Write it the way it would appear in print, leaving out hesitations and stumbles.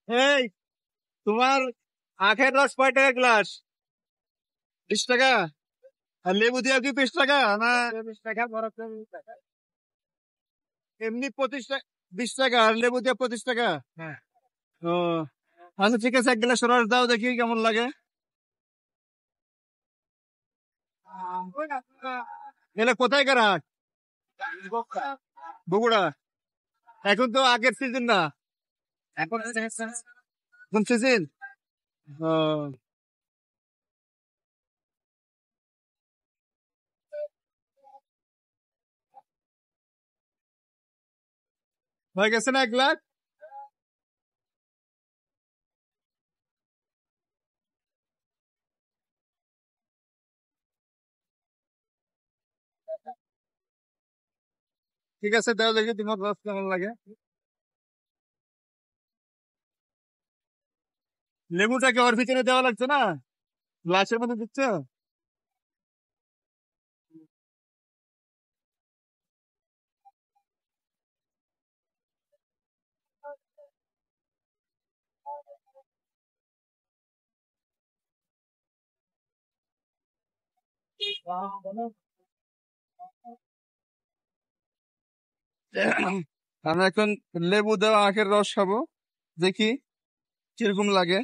এই, তোমার আখের রস কয় টাকা গ্লাস? 20 টাকা? আর লেবু দিয়ে কি 20 টাকা না? 20 টাকা, বরফ দিয়ে 20 টাকা। এমনি 25 টাকা, 20 টাকা, আর লেবু দিয়ে 25 টাকা। হ্যাঁ। ও, আচ্ছা ঠিক আছে, 1 গ্লাস রস দাও দেখি কেমন লাগে। এলে কোথায় কার হাট? বগুড়া। এখন তো আগের সিজন না, এখন কোন সিজন? ও, হয়ে গেছে না 1 গ্লাস? ঠিক আছে, দাও দেখি তোমার রস কেমন লাগে। লেবুটা কি ওর ভিতরে দেওয়া লাগছে না? গ্লাসের মধ্যে দিচ্ছ? আমি এখন লেবু দেওয়া আখের রস খাবো, দেখি কিরকম লাগে।